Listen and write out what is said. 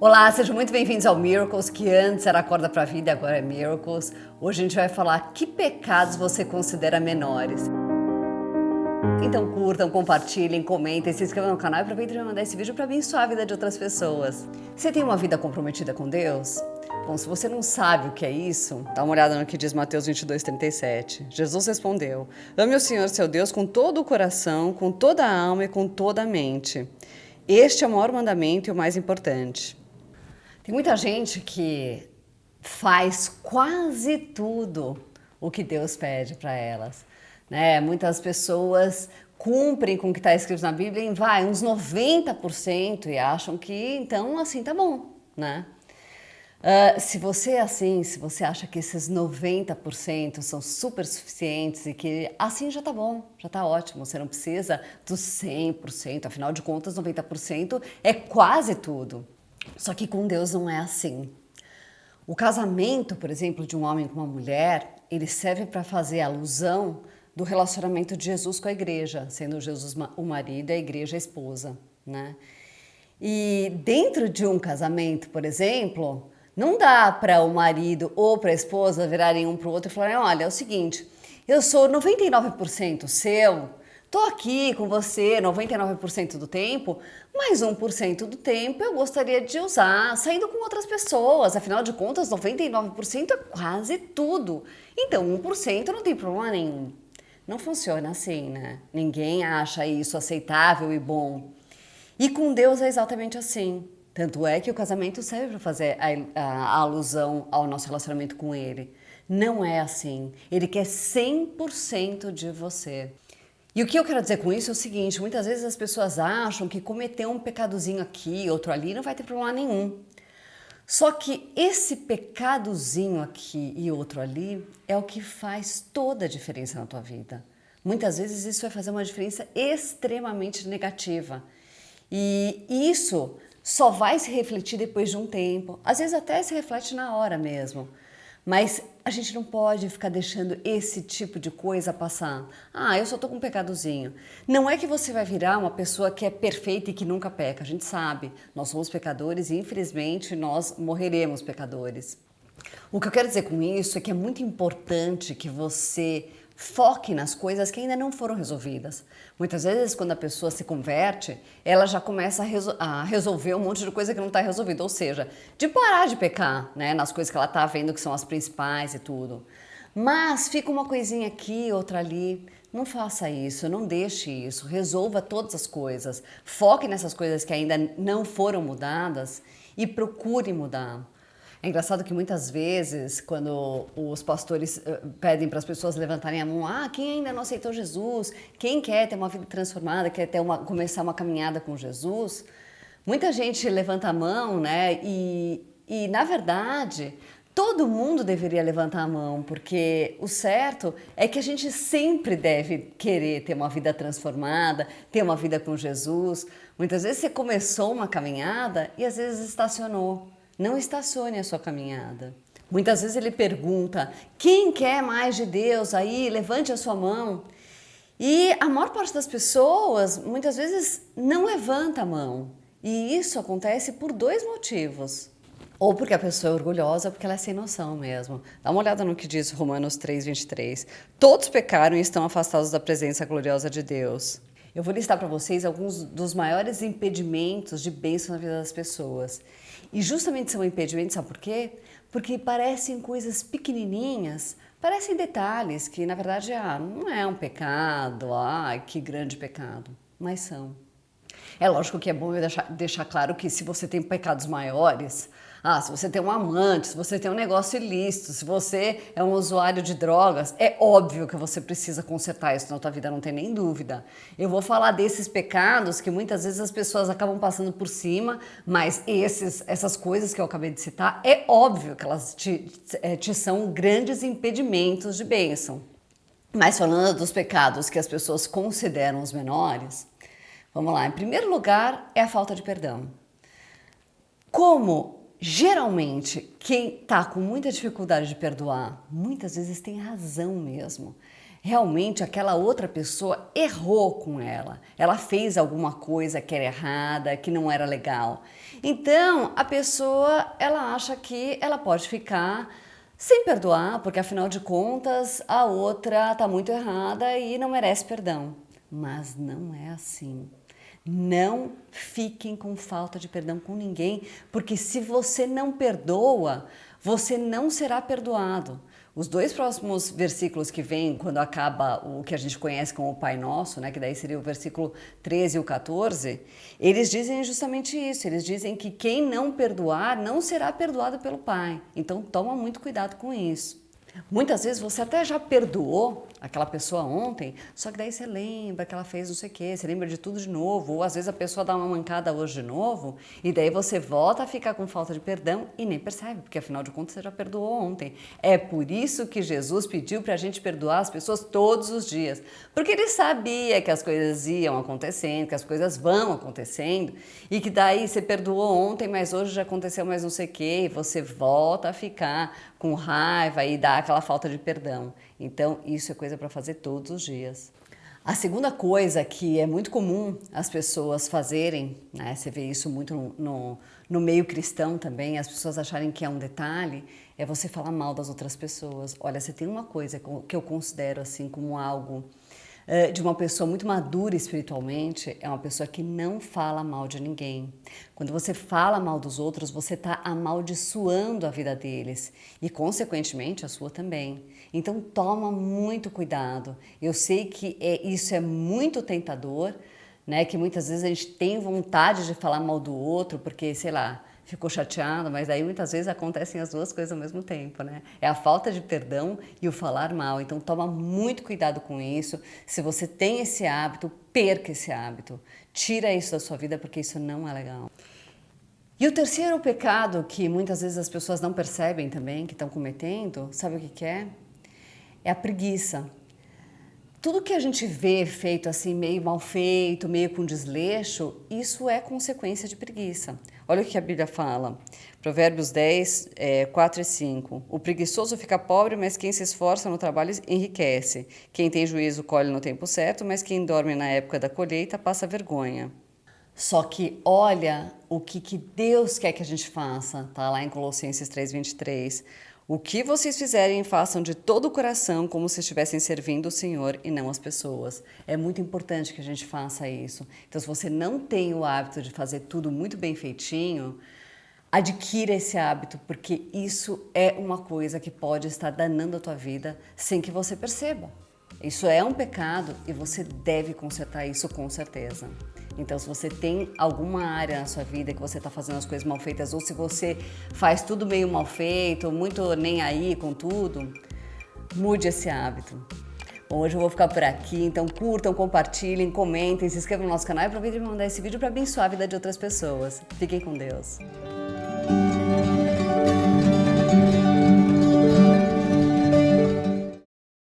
Olá, sejam muito bem-vindos ao Miracles, que antes era Acorda pra Vida e agora é Miracles. Hoje a gente vai falar que pecados você considera menores. Então curtam, compartilhem, comentem, se inscrevam no canal e aproveitem para mandar esse vídeo para abençoar a vida de outras pessoas. Você tem uma vida comprometida com Deus? Bom, se você não sabe o que é isso, dá uma olhada no que diz Mateus 22:37. Jesus respondeu: ame o Senhor seu Deus com todo o coração, com toda a alma e com toda a mente. Este é o maior mandamento e o mais importante. Tem muita gente que faz quase tudo o que Deus pede para elas, né? Muitas pessoas cumprem com o que está escrito na Bíblia em uns 90% e acham que então assim tá bom, né? Se você é assim, se você acha que esses 90% são super suficientes e que assim já tá bom, já tá ótimo, você não precisa dos 100%, afinal de contas 90% é quase tudo. Só que com Deus não é assim. O casamento, por exemplo, de um homem com uma mulher, ele serve para fazer alusão do relacionamento de Jesus com a igreja, sendo Jesus o marido e a igreja a esposa, né? E dentro de um casamento, por exemplo, não dá para o marido ou para a esposa virarem um para o outro e falarem: olha, é o seguinte, eu sou 99% seu, tô aqui com você 99% do tempo, mas 1% do tempo eu gostaria de usar saindo com outras pessoas. Afinal de contas, 99% é quase tudo. Então, 1% não tem problema nenhum. Não funciona assim, né? Ninguém acha isso aceitável e bom. E com Deus é exatamente assim. Tanto é que o casamento serve para fazer a alusão ao nosso relacionamento com Ele. Não é assim. Ele quer 100% de você. E o que eu quero dizer com isso é o seguinte: muitas vezes as pessoas acham que cometer um pecadozinho aqui, outro ali, não vai ter problema nenhum. Só que esse pecadozinho aqui e outro ali é o que faz toda a diferença na tua vida. Muitas vezes isso vai fazer uma diferença extremamente negativa. E isso só vai se refletir depois de um tempo. Às vezes até se reflete na hora mesmo. Mas a gente não pode ficar deixando esse tipo de coisa passar. Ah, eu só tô com um pecadozinho. Não é que você vai virar uma pessoa que é perfeita e que nunca peca. A gente sabe, nós somos pecadores e infelizmente nós morreremos pecadores. O que eu quero dizer com isso é que é muito importante que você foque nas coisas que ainda não foram resolvidas. Muitas vezes, quando a pessoa se converte, ela já começa a resolver um monte de coisa que não está resolvida, ou seja, de parar de pecar, né, nas coisas que ela está vendo que são as principais e tudo. Mas fica uma coisinha aqui, outra ali. Não faça isso, não deixe isso, resolva todas as coisas. Foque nessas coisas que ainda não foram mudadas e procure mudar. É engraçado que muitas vezes, quando os pastores pedem para as pessoas levantarem a mão, quem ainda não aceitou Jesus, quem quer ter uma vida transformada, quer começar uma caminhada com Jesus, muita gente levanta a mão, né? E na verdade, todo mundo deveria levantar a mão, porque o certo é que a gente sempre deve querer ter uma vida transformada, ter uma vida com Jesus. Muitas vezes você começou uma caminhada e às vezes estacionou. Não estacione a sua caminhada. Muitas vezes ele pergunta: quem quer mais de Deus aí? Levante a sua mão. E a maior parte das pessoas, muitas vezes, não levanta a mão. E isso acontece por dois motivos. Ou porque a pessoa é orgulhosa, ou porque ela é sem noção mesmo. Dá uma olhada no que diz Romanos 3:23. Todos pecaram e estão afastados da presença gloriosa de Deus. Eu vou listar para vocês alguns dos maiores impedimentos de bênção na vida das pessoas. E justamente são impedimentos, sabe por quê? Porque parecem coisas pequenininhas, parecem detalhes que, na verdade, não é um pecado, que grande pecado, mas são. É lógico que é bom eu deixar claro que se você tem pecados maiores, se você tem um amante, se você tem um negócio ilícito, se você é um usuário de drogas, é óbvio que você precisa consertar isso na tua vida, não tem nem dúvida. Eu vou falar desses pecados que muitas vezes as pessoas acabam passando por cima, mas essas coisas que eu acabei de citar, é óbvio que elas te são grandes impedimentos de bênção. Mas falando dos pecados que as pessoas consideram os menores, vamos lá, em primeiro lugar é a falta de perdão. Como geralmente quem está com muita dificuldade de perdoar, muitas vezes tem razão mesmo. realmente aquela outra pessoa errou com ela. Ela fez alguma coisa que era errada, que não era legal. Então, a pessoa, ela acha que ela pode ficar sem perdoar, porque afinal de contas, a outra está muito errada e não merece perdão. Mas não é assim. Não fiquem com falta de perdão com ninguém, porque se você não perdoa, você não será perdoado. Os dois próximos versículos que vêm, quando acaba o que a gente conhece como o Pai Nosso, né, que daí seria o versículo 13 e o 14, eles dizem justamente isso. Eles dizem que quem não perdoar não será perdoado pelo Pai. Então toma muito cuidado com isso. Muitas vezes você até já perdoou aquela pessoa ontem, só que daí você lembra que ela fez não sei o quê, você lembra de tudo de novo, ou às vezes a pessoa dá uma mancada hoje de novo, e daí você volta a ficar com falta de perdão e nem percebe, porque afinal de contas você já perdoou ontem. É por isso que Jesus pediu pra gente perdoar as pessoas todos os dias, porque ele sabia que as coisas iam acontecendo, que as coisas vão acontecendo, e que daí você perdoou ontem, mas hoje já aconteceu mais não sei o quê, e você volta a ficar com raiva e dá aquela falta de perdão. Então, isso é coisa para fazer todos os dias. A segunda coisa que é muito comum as pessoas fazerem, né, você vê isso muito no meio cristão também, as pessoas acharem que é um detalhe, é você falar mal das outras pessoas. Olha, você tem uma coisa que eu considero assim como algo de uma pessoa muito madura espiritualmente, é uma pessoa que não fala mal de ninguém. Quando você fala mal dos outros, você está amaldiçoando a vida deles e, consequentemente, a sua também. Então, toma muito cuidado. Eu sei que isso é muito tentador, né? Que muitas vezes a gente tem vontade de falar mal do outro porque, sei lá, ficou chateado, mas aí muitas vezes acontecem as duas coisas ao mesmo tempo, né? É a falta de perdão e o falar mal. Então toma muito cuidado com isso. Se você tem esse hábito, perca esse hábito. Tira isso da sua vida porque isso não é legal. E o terceiro pecado que muitas vezes as pessoas não percebem também, que estão cometendo, sabe o que é? É a preguiça. Tudo que a gente vê feito assim, meio mal feito, meio com desleixo, isso é consequência de preguiça. Olha o que a Bíblia fala, Provérbios 10, 4 e 5. O preguiçoso fica pobre, mas quem se esforça no trabalho enriquece. Quem tem juízo colhe no tempo certo, mas quem dorme na época da colheita passa vergonha. Só que olha o que Deus quer que a gente faça, tá lá em Colossenses 3:23. O que vocês fizerem, façam de todo o coração, como se estivessem servindo o Senhor e não as pessoas. É muito importante que a gente faça isso. Então, se você não tem o hábito de fazer tudo muito bem feitinho, adquira esse hábito, porque isso é uma coisa que pode estar danando a tua vida sem que você perceba. Isso é um pecado e você deve consertar isso com certeza. Então, se você tem alguma área na sua vida que você está fazendo as coisas mal feitas, ou se você faz tudo meio mal feito, muito nem aí com tudo, mude esse hábito. Bom, hoje eu vou ficar por aqui, então curtam, compartilhem, comentem, se inscrevam no nosso canal e aproveitem de mandar esse vídeo para abençoar a vida de outras pessoas. Fiquem com Deus.